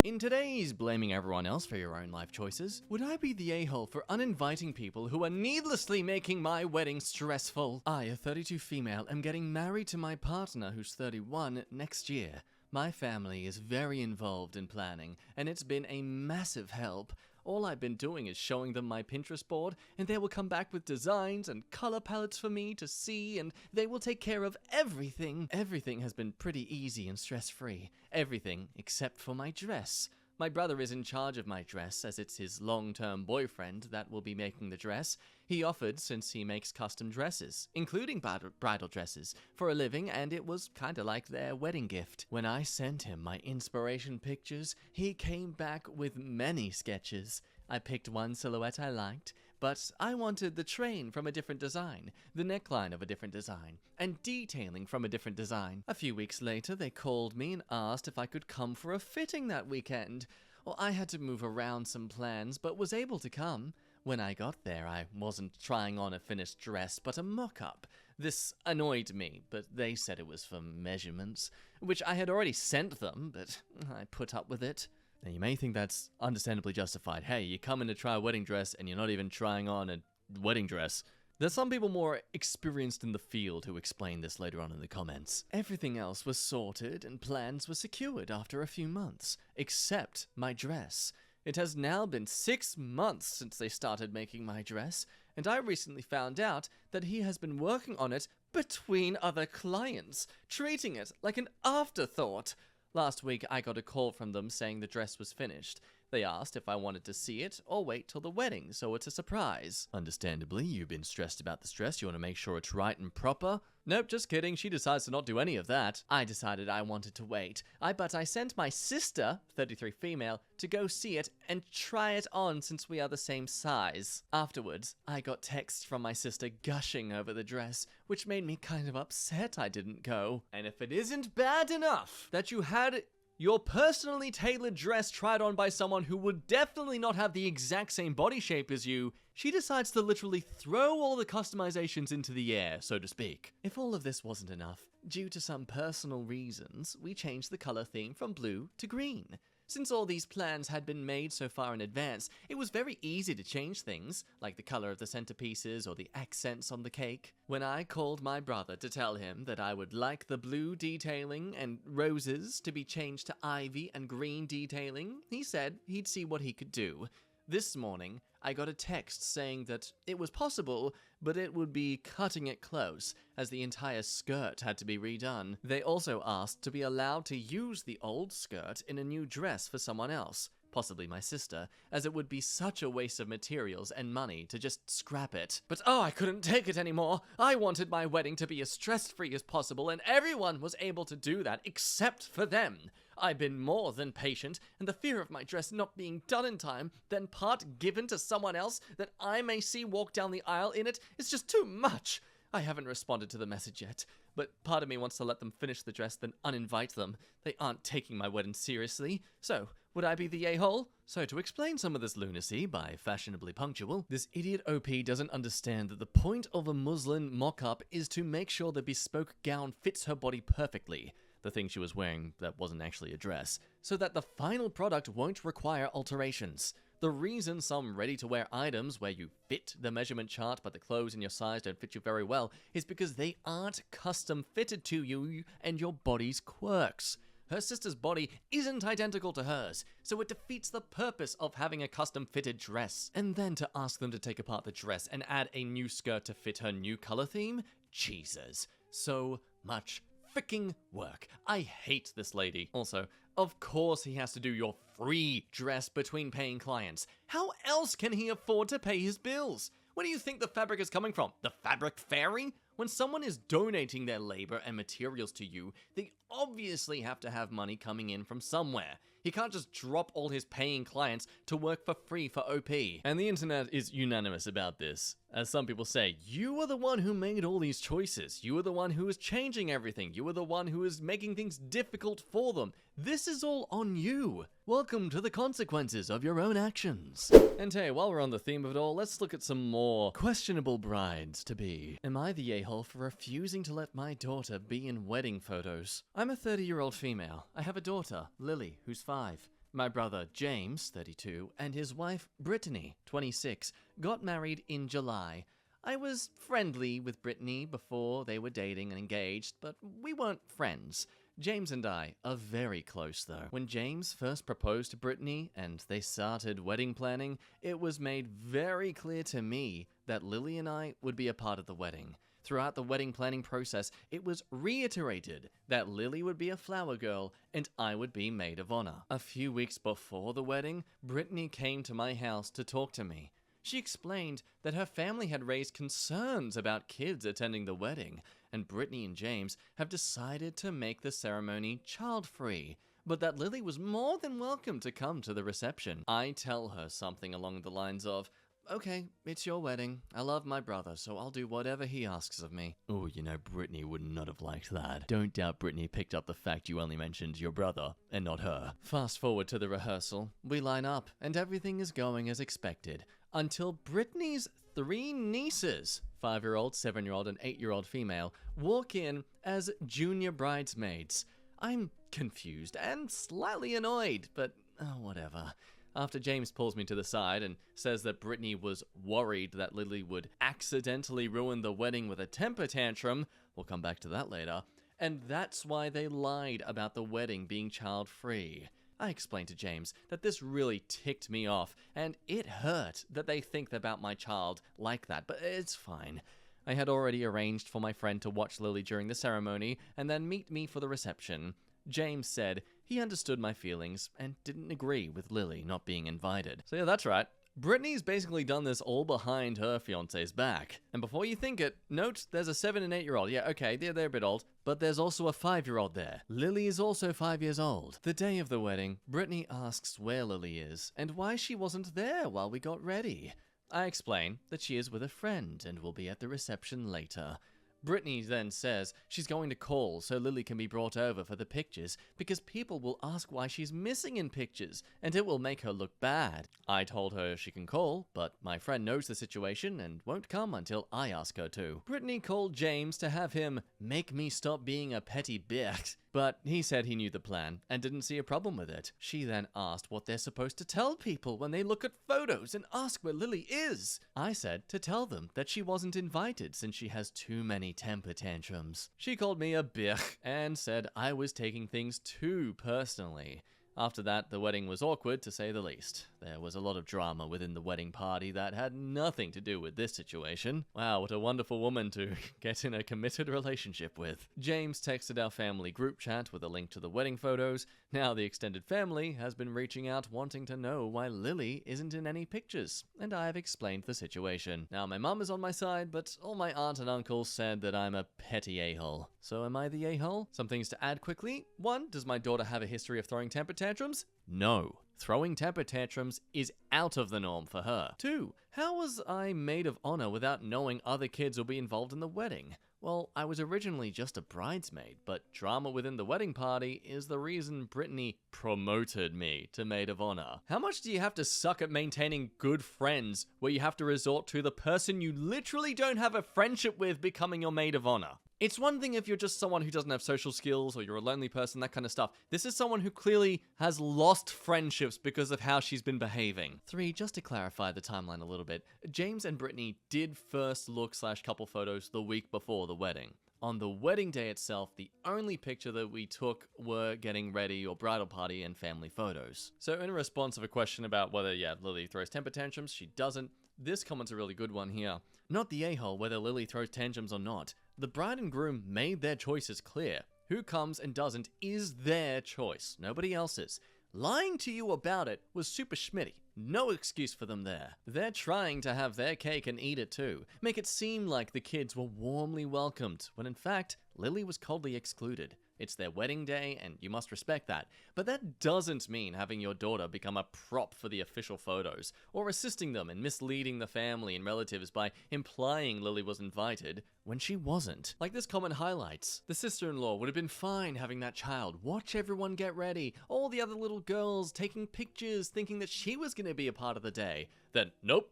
In today's Blaming Everyone Else for Your Own Life Choices, would I be the a-hole for uninviting people who are needlessly making my wedding stressful? I, a 32 female, am getting married to my partner who's 31 next year. My family is very involved in planning, and it's been a massive help. All I've been doing is showing them my Pinterest board, and they will come back with designs and color palettes for me to see, and they will take care of everything. Everything has been pretty easy and stress-free. Everything except for my dress. My brother is in charge of my dress, as it's his long-term boyfriend that will be making the dress. He offered since he makes custom dresses, including bridal dresses, for a living, and it was kinda like their wedding gift. When I sent him my inspiration pictures, he came back with many sketches. I picked one silhouette I liked, but I wanted the train from a different design, the neckline of a different design, and detailing from a different design. A few weeks later, they called me and asked if I could come for a fitting that weekend. Well, I had to move around some plans, but was able to come. When I got there, I wasn't trying on a finished dress, but a mock-up. This annoyed me, but they said it was for measurements, which I had already sent them, but I put up with it. Now, you may think that's understandably justified. Hey, you come in to try a wedding dress and you're not even trying on a wedding dress. There's some people more experienced in the field who explain this later on in the comments. Everything else was sorted and plans were secured after a few months, except my dress. It has now been 6 months since they started making my dress, and I recently found out that he has been working on it between other clients, treating it like an afterthought. Last week, I got a call from them saying the dress was finished. They asked if I wanted to see it or wait till the wedding, so it's a surprise. Understandably, you've been stressed about the dress. You want to make sure it's right and proper. Nope, just kidding. She decides to not do any of that. I decided I wanted to wait. But I sent my sister, 33 female, to go see it and try it on since we are the same size. Afterwards, I got texts from my sister gushing over the dress, which made me kind of upset I didn't go. And if it isn't bad enough that you had your personally tailored dress tried on by someone who would definitely not have the exact same body shape as you, she decides to literally throw all the customizations into the air, so to speak. If all of this wasn't enough, due to some personal reasons, we changed the color theme from blue to green. Since all these plans had been made so far in advance, it was very easy to change things, like the color of the centerpieces or the accents on the cake. When I called my brother to tell him that I would like the blue detailing and roses to be changed to ivy and green detailing, he said he'd see what he could do. This morning, I got a text saying that it was possible, but it would be cutting it close, as the entire skirt had to be redone. They also asked to be allowed to use the old skirt in a new dress for someone else, possibly my sister, as it would be such a waste of materials and money to just scrap it. But I couldn't take it anymore. I wanted my wedding to be as stress-free as possible, and everyone was able to do that except for them. I've been more than patient, and the fear of my dress not being done in time, then part given to someone else that I may see walk down the aisle in it, is just too much. I haven't responded to the message yet, but part of me wants to let them finish the dress then uninvite them. They aren't taking my wedding seriously, so would I be the a-hole? So to explain some of this lunacy by fashionably punctual, this idiot OP doesn't understand that the point of a muslin mock-up is to make sure the bespoke gown fits her body perfectly, the thing she was wearing that wasn't actually a dress, so that the final product won't require alterations. The reason some ready-to-wear items where you fit the measurement chart but the clothes in your size don't fit you very well is because they aren't custom fitted to you and your body's quirks. Her sister's body isn't identical to hers, so it defeats the purpose of having a custom-fitted dress. And then to ask them to take apart the dress and add a new skirt to fit her new color theme? Jesus. So much freaking work. I hate this lady. Also, of course he has to do your free dress between paying clients. How else can he afford to pay his bills? Where do you think the fabric is coming from? The fabric fairy? When someone is donating their labor and materials to you, they obviously have to have money coming in from somewhere. He can't just drop all his paying clients to work for free for OP. And the internet is unanimous about this. As some people say, you are the one who made all these choices. You are the one who is changing everything. You are the one who is making things difficult for them. This is all on you. Welcome to the consequences of your own actions. And hey, while we're on the theme of it all, let's look at some more questionable brides-to-be. Am I the a-hole for refusing to let my daughter be in wedding photos? I'm a 30-year-old female. I have a daughter, Lily, who's 5. My brother James, 32, and his wife Brittany, 26, got married in July. I was friendly with Brittany before they were dating and engaged, but we weren't friends. James and I are very close though. When James first proposed to Brittany and they started wedding planning, it was made very clear to me that Lily and I would be a part of the wedding. Throughout the wedding planning process, it was reiterated that Lily would be a flower girl and I would be maid of honor. A few weeks before the wedding, Brittany came to my house to talk to me. She explained that her family had raised concerns about kids attending the wedding, and Brittany and James have decided to make the ceremony child-free, but that Lily was more than welcome to come to the reception. I tell her something along the lines of, "Okay, it's your wedding. I love my brother, so I'll do whatever he asks of me." Oh, you know, Brittany would not have liked that. Don't doubt Brittany picked up the fact you only mentioned your brother and not her. Fast forward to the rehearsal. We line up, and everything is going as expected, until Brittany's 3 nieces, 5-year-old, 7-year-old, and 8-year-old female, walk in as junior bridesmaids. I'm confused and slightly annoyed, but whatever. After James pulls me to the side and says that Brittany was worried that Lily would accidentally ruin the wedding with a temper tantrum, we'll come back to that later, and that's why they lied about the wedding being child-free. I explained to James that this really ticked me off, and it hurt that they think about my child like that, but it's fine. I had already arranged for my friend to watch Lily during the ceremony and then meet me for the reception. James said he understood my feelings and didn't agree with Lily not being invited. So yeah, that's right. Brittany's basically done this all behind her fiance's back. And before you think it, note there's a 7 and 8-year-old. Yeah, okay, they're a bit old, but there's also a 5-year-old there. Lily is also 5 years old. The day of the wedding, Brittany asks where Lily is and why she wasn't there while we got ready. I explain that she is with a friend and will be at the reception later. Brittany then says she's going to call so Lily can be brought over for the pictures because people will ask why she's missing in pictures and it will make her look bad. I told her she can call, but my friend knows the situation and won't come until I ask her to. Brittany called James to have him make me stop being a petty bitch, but he said he knew the plan and didn't see a problem with it. She then asked what they're supposed to tell people when they look at photos and ask where Lily is. I said to tell them that she wasn't invited since she has too many temper tantrums. She called me a bitch and said I was taking things too personally. After that, the wedding was awkward, to say the least. There was a lot of drama within the wedding party that had nothing to do with this situation. Wow, what a wonderful woman to get in a committed relationship with. James texted our family group chat with a link to the wedding photos. Now the extended family has been reaching out wanting to know why Lily isn't in any pictures, and I have explained the situation. Now my mum is on my side, but all my aunt and uncle said that I'm a petty a-hole. So am I the a-hole? Some things to add quickly. 1, does my daughter have a history of throwing temper tantrums? No. Throwing temper tantrums is out of the norm for her. 2, how was I maid of honor without knowing other kids will be involved in the wedding? Well, I was originally just a bridesmaid, but drama within the wedding party is the reason Brittany promoted me to maid of honor. How much do you have to suck at maintaining good friends where you have to resort to the person you literally don't have a friendship with becoming your maid of honor? It's one thing if you're just someone who doesn't have social skills or you're a lonely person, that kind of stuff. This is someone who clearly has lost friendships because of how she's been behaving. 3, just to clarify the timeline a little bit, James and Brittany did first look / couple photos the week before the wedding. On the wedding day itself, the only picture that we took were getting ready or bridal party and family photos. So in response of a question about whether, Lily throws temper tantrums, she doesn't. This comment's a really good one here. Not the a-hole whether Lily throws tantrums or not. The bride and groom made their choices clear. Who comes and doesn't is their choice, nobody else's. Lying to you about it was super schmitty. No excuse for them there. They're trying to have their cake and eat it too. Make it seem like the kids were warmly welcomed, when in fact, Lily was coldly excluded. It's their wedding day, and you must respect that. But that doesn't mean having your daughter become a prop for the official photos, or assisting them in misleading the family and relatives by implying Lily was invited when she wasn't. Like this comment highlights, the sister-in-law would have been fine having that child watch everyone get ready, all the other little girls taking pictures thinking that she was going to be a part of the day. Then, nope.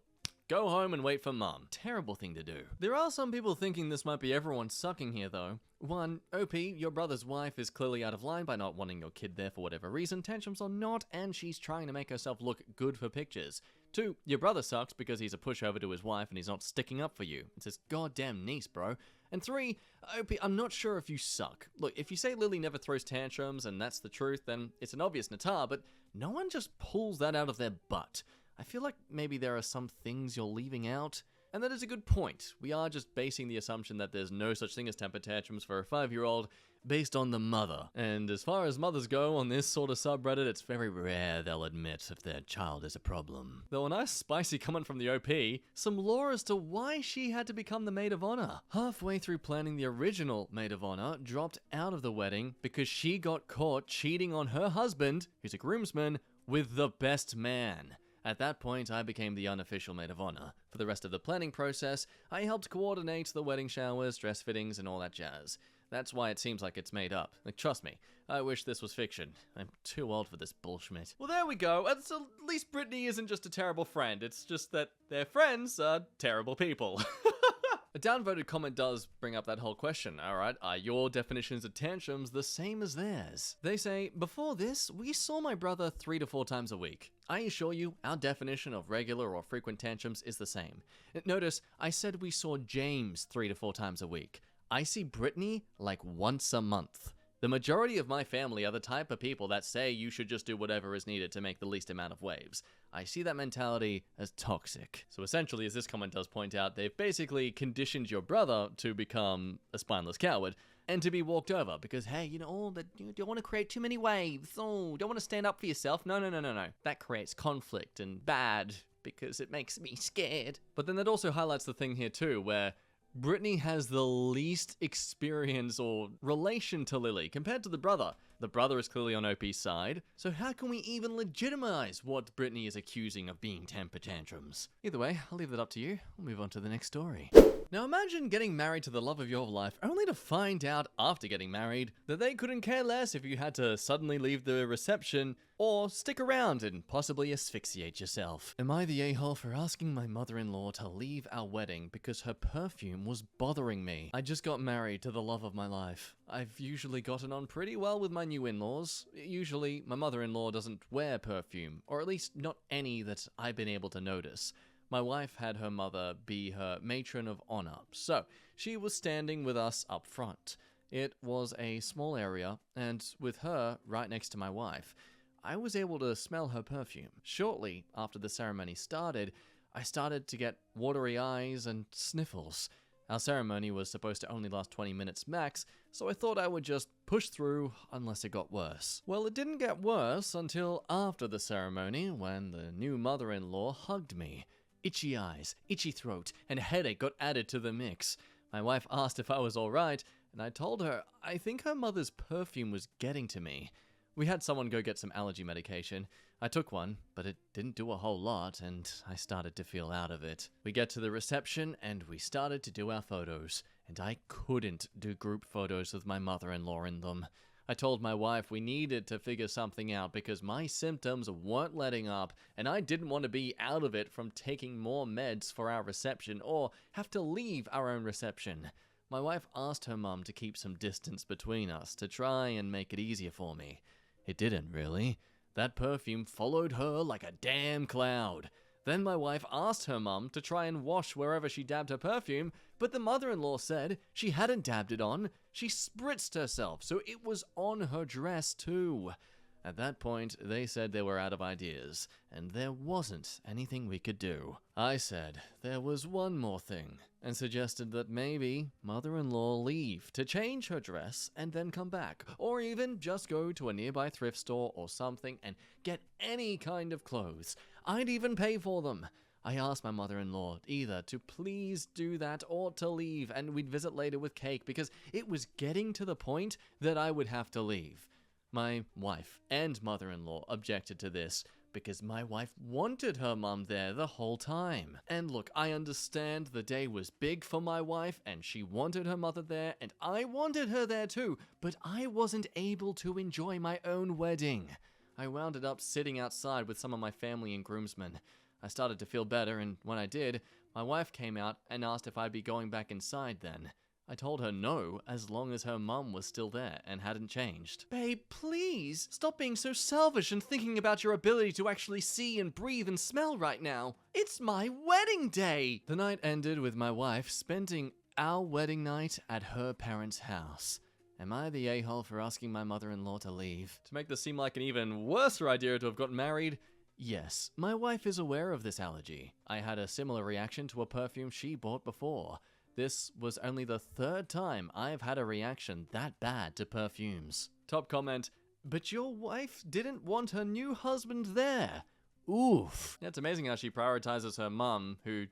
Go home and wait for mum. Terrible thing to do. There are some people thinking this might be everyone sucking here though. 1. OP, your brother's wife is clearly out of line by not wanting your kid there for whatever reason, tantrums or not, and she's trying to make herself look good for pictures. 2. Your brother sucks because he's a pushover to his wife and he's not sticking up for you. It's his goddamn niece, bro. And 3, OP, I'm not sure if you suck. Look, if you say Lily never throws tantrums and that's the truth, then it's an obvious natar, but no one just pulls that out of their butt. I feel like maybe there are some things you're leaving out. And that is a good point. We are just basing the assumption that there's no such thing as temper tantrums for a 5-year-old based on the mother. And as far as mothers go on this sort of subreddit, it's very rare they'll admit if their child is a problem. Though a nice spicy comment from the OP, some lore as to why she had to become the maid of honor. Halfway through planning the original maid of honor, dropped out of the wedding because she got caught cheating on her husband, who's a groomsman, with the best man. At that point, I became the unofficial maid of honor. For the rest of the planning process, I helped coordinate the wedding showers, dress fittings, and all that jazz. That's why it seems like it's made up. Like, trust me, I wish this was fiction. I'm too old for this bullshit. Well, there we go. At least Brittany isn't just a terrible friend. It's just that their friends are terrible people. A downvoted comment does bring up that whole question, alright? Are your definitions of tantrums the same as theirs? They say, before this, we saw my brother 3 to 4 times a week. I assure you, our definition of regular or frequent tantrums is the same. Notice, I said we saw James 3 to 4 times a week. I see Brittany like once a month. The majority of my family are the type of people that say you should just do whatever is needed to make the least amount of waves. I see that mentality as toxic. So essentially, as this comment does point out, they've basically conditioned your brother to become a spineless coward and to be walked over because, hey, you don't want to create too many waves. Oh, don't want to stand up for yourself. No. That creates conflict and bad because it makes me scared. But then that also highlights the thing here too, where Brittany has the least experience or relation to Lily compared to the brother. The brother is clearly on OP's side, so how can we even legitimize what Brittany is accusing of being temper tantrums? Either way, I'll leave that up to you. We'll move on to the next story. Now imagine getting married to the love of your life only to find out after getting married that they couldn't care less if you had to suddenly leave the reception or stick around and possibly asphyxiate yourself. Am I the a-hole for asking my mother-in-law to leave our wedding because her perfume was bothering me? I just got married to the love of my life. I've usually gotten on pretty well with my new in-laws. Usually, my mother-in-law doesn't wear perfume, or at least not any that I've been able to notice. My wife had her mother be her matron of honor, so she was standing with us up front. It was a small area, and with her right next to my wife, I was able to smell her perfume. Shortly after the ceremony started, I started to get watery eyes and sniffles. Our ceremony was supposed to only last 20 minutes max, so I thought I would just push through unless it got worse. Well, it didn't get worse until after the ceremony, when the new mother-in-law hugged me. Itchy eyes, itchy throat, and a headache got added to the mix. My wife asked if I was alright, and I told her I think her mother's perfume was getting to me. We had someone go get some allergy medication. I took one, but it didn't do a whole lot, and I started to feel out of it. We get to the reception, and we started to do our photos, and I couldn't do group photos with my mother-in-law in them. I told my wife we needed to figure something out because my symptoms weren't letting up, and I didn't want to be out of it from taking more meds for our reception or have to leave our own reception. My wife asked her mum to keep some distance between us to try and make it easier for me. It didn't, really. That perfume followed her like a damn cloud. Then my wife asked her mum to try and wash wherever she dabbed her perfume, but the mother-in-law said she hadn't dabbed it on. She spritzed herself, so it was on her dress too. At that point, they said they were out of ideas, and there wasn't anything we could do. I said there was one more thing, and suggested that maybe mother-in-law leave to change her dress and then come back, or even just go to a nearby thrift store or something and get any kind of clothes. I'd even pay for them. I asked my mother-in-law either to please do that or to leave, and we'd visit later with cake because it was getting to the point that I would have to leave. My wife and mother-in-law objected to this because my wife wanted her mum there the whole time. And look, I understand the day was big for my wife and she wanted her mother there and I wanted her there too, but I wasn't able to enjoy my own wedding. I wound up sitting outside with some of my family and groomsmen. I started to feel better, and when I did, my wife came out and asked if I'd be going back inside then. I told her no, as long as her mum was still there and hadn't changed. Babe, please, stop being so selfish and thinking about your ability to actually see and breathe and smell right now. It's my wedding day! The night ended with my wife spending our wedding night at her parents' house. Am I the a-hole for asking my mother-in-law to leave? To make this seem like an even worse idea to have gotten married, yes, my wife is aware of this allergy. I had a similar reaction to a perfume she bought before. This was only the third time I've had a reaction that bad to perfumes. Top comment, but your wife didn't want her new husband there. Oof. Yeah, it's amazing how she prioritizes her mum, who,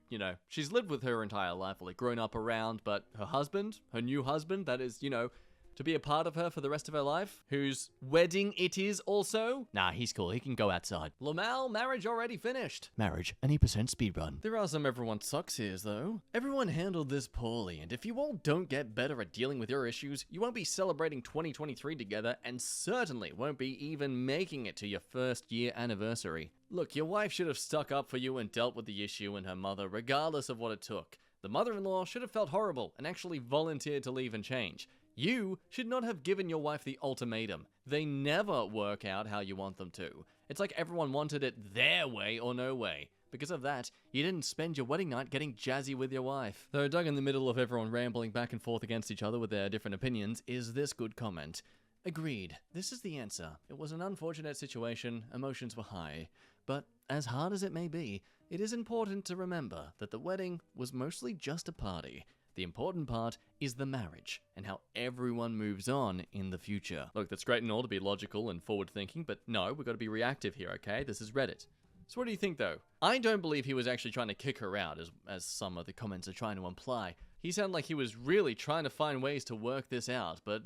she's lived with her entire life, like grown up around, but her husband, her new husband, that is, to be a part of her for the rest of her life, whose wedding it is also? Nah, he's cool. He can go outside. Lamal, marriage already finished. Marriage, any percent speedrun. There are some everyone sucks here's though. Everyone handled this poorly, and if you all don't get better at dealing with your issues, you won't be celebrating 2023 together, and certainly won't be even making it to your first year anniversary. Look, your wife should have stuck up for you and dealt with the issue and her mother, regardless of what it took. The mother-in-law should have felt horrible and actually volunteered to leave and change. You should not have given your wife the ultimatum. They never work out how you want them to. It's like everyone wanted it their way or no way. Because of that, you didn't spend your wedding night getting jazzy with your wife. Though dug in the middle of everyone rambling back and forth against each other with their different opinions is this good comment. Agreed. This is the answer. It was an unfortunate situation, emotions were high. But as hard as it may be, it is important to remember that the wedding was mostly just a party. The important part is the marriage, and how everyone moves on in the future. Look, that's great and all to be logical and forward-thinking, but no, we've got to be reactive here, okay? This is Reddit. So what do you think, though? I don't believe he was actually trying to kick her out, as some of the comments are trying to imply. He sounded like he was really trying to find ways to work this out, but,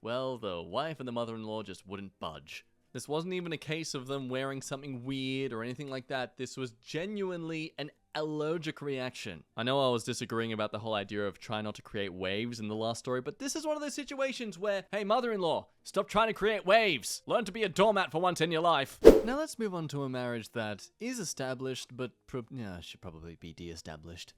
well, the wife and the mother-in-law just wouldn't budge. This wasn't even a case of them wearing something weird or anything like that. This was genuinely an allergic reaction. I know I was disagreeing about the whole idea of trying not to create waves in the last story, but this is one of those situations where, hey, mother-in-law, stop trying to create waves. Learn to be a doormat for once in your life. Now let's move on to a marriage that is established, but should probably be de-established.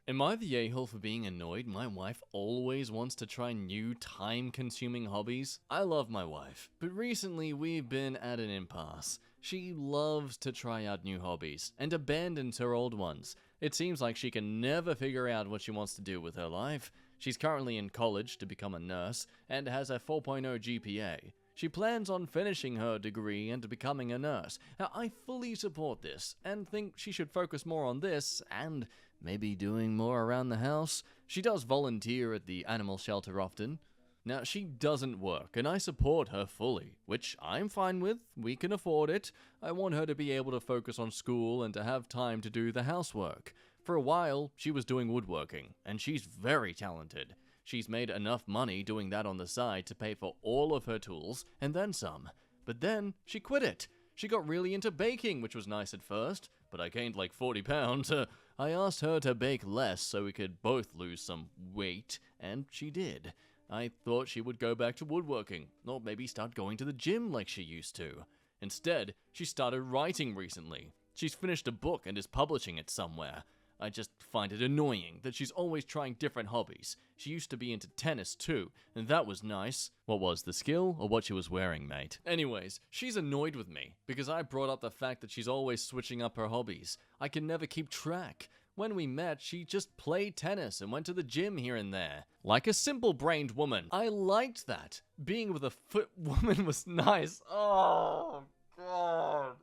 Am I the a-hole for being annoyed my wife always wants to try new time-consuming hobbies? I love my wife, but recently we've been at an impasse. She loves to try out new hobbies, and abandons her old ones. It seems like she can never figure out what she wants to do with her life. She's currently in college to become a nurse, and has a 4.0 GPA. She plans on finishing her degree and becoming a nurse. Now, I fully support this, and think she should focus more on this, and maybe doing more around the house. She does volunteer at the animal shelter often. Now, she doesn't work, and I support her fully, which I'm fine with. We can afford it. I want her to be able to focus on school and to have time to do the housework. For a while, she was doing woodworking, and she's very talented. She's made enough money doing that on the side to pay for all of her tools, and then some. But then, she quit it. She got really into baking, which was nice at first, but I gained like 40 pounds. I asked her to bake less so we could both lose some weight, and she did. I thought she would go back to woodworking, or maybe start going to the gym like she used to. Instead, she started writing recently. She's finished a book and is publishing it somewhere. I just find it annoying that she's always trying different hobbies. She used to be into tennis too, and that was nice. What was the skill, or what she was wearing, mate? Anyways, she's annoyed with me, because I brought up the fact that she's always switching up her hobbies. I can never keep track. When we met, she just played tennis and went to the gym here and there. Like a simple-brained woman. I liked that. Being with a fit woman was nice. Oh, God.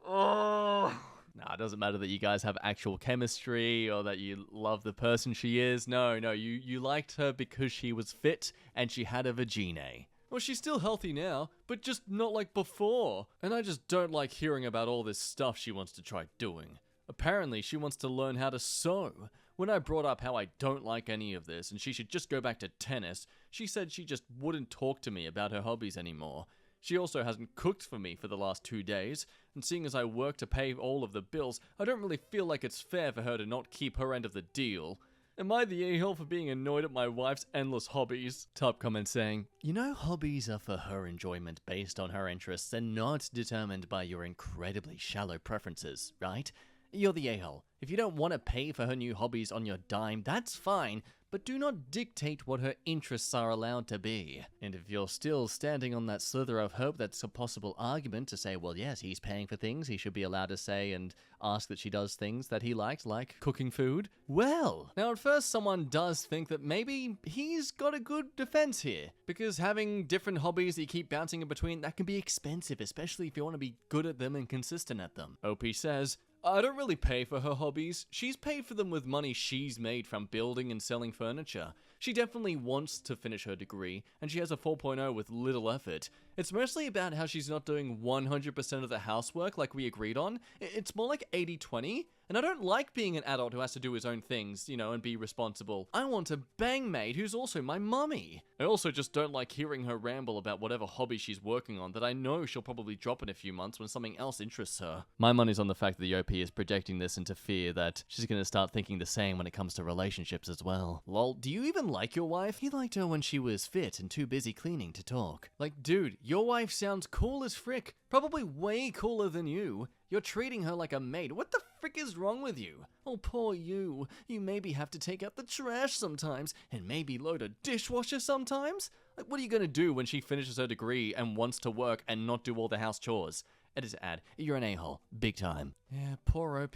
Oh. Nah, it doesn't matter that you guys have actual chemistry or that you love the person she is. No, you liked her because she was fit and she had a vagina. Well, she's still healthy now, but just not like before. And I just don't like hearing about all this stuff she wants to try doing. Apparently, she wants to learn how to sew. When I brought up how I don't like any of this and she should just go back to tennis, she said she just wouldn't talk to me about her hobbies anymore. She also hasn't cooked for me for the last 2 days, and seeing as I work to pay all of the bills, I don't really feel like it's fair for her to not keep her end of the deal. Am I the a-hole for being annoyed at my wife's endless hobbies? Top comment saying, you know, hobbies are for her enjoyment based on her interests and not determined by your incredibly shallow preferences, right? You're the a-hole. If you don't want to pay for her new hobbies on your dime, that's fine, but do not dictate what her interests are allowed to be. And if you're still standing on that slither of hope, that's a possible argument to say, well, yes, he's paying for things, he should be allowed to say and ask that she does things that he likes, like cooking food. Well, now at first someone does think that maybe he's got a good defense here, because having different hobbies that you keep bouncing in between, that can be expensive, especially if you want to be good at them and consistent at them. OP says, I don't really pay for her hobbies. She's paid for them with money she's made from building and selling furniture. She definitely wants to finish her degree, and she has a 4.0 with little effort. It's mostly about how she's not doing 100% of the housework like we agreed on. It's more like 80-20, and I don't like being an adult who has to do his own things, you know, and be responsible. I want a bang maid who's also my mummy. I also just don't like hearing her ramble about whatever hobby she's working on that I know she'll probably drop in a few months when something else interests her. My money's on the fact that the OP is projecting this into fear that she's gonna start thinking the same when it comes to relationships as well. Lol, do you even like your wife? He liked her when she was fit and too busy cleaning to talk. Like, dude, your wife sounds cool as frick. Probably way cooler than you. You're treating her like a maid. What the frick is wrong with you? Oh, poor you. You maybe have to take out the trash sometimes, and maybe load a dishwasher sometimes? Like, what are you gonna do when she finishes her degree and wants to work and not do all the house chores? Editor ad, you're an a-hole. Big time. Yeah, poor OP.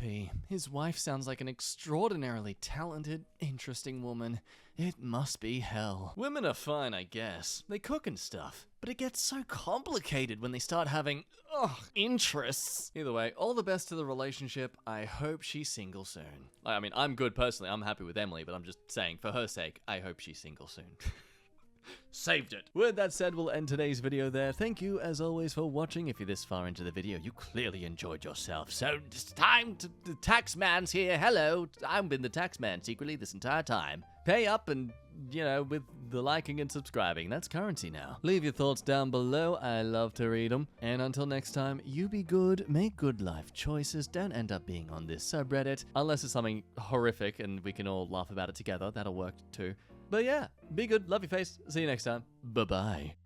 His wife sounds like an extraordinarily talented, interesting woman. It must be hell. Women are fine, I guess. They cook and stuff. But it gets so complicated when they start having, interests. Either way, all the best to the relationship. I hope she's single soon. I mean, I'm good personally. I'm happy with Emily, but I'm just saying, for her sake, I hope she's single soon. Saved it. With that said, we'll end today's video there. Thank you, as always, for watching. If you're this far into the video, you clearly enjoyed yourself. So it's time to... The taxman's here. Hello. I've been the taxman secretly this entire time. Pay up and, you know, with the liking and subscribing. That's currency now. Leave your thoughts down below. I love to read them. And until next time, you be good, make good life choices. Don't end up being on this subreddit. Unless it's something horrific and we can all laugh about it together. That'll work too. But yeah, be good, love your face, see you next time, bye-bye.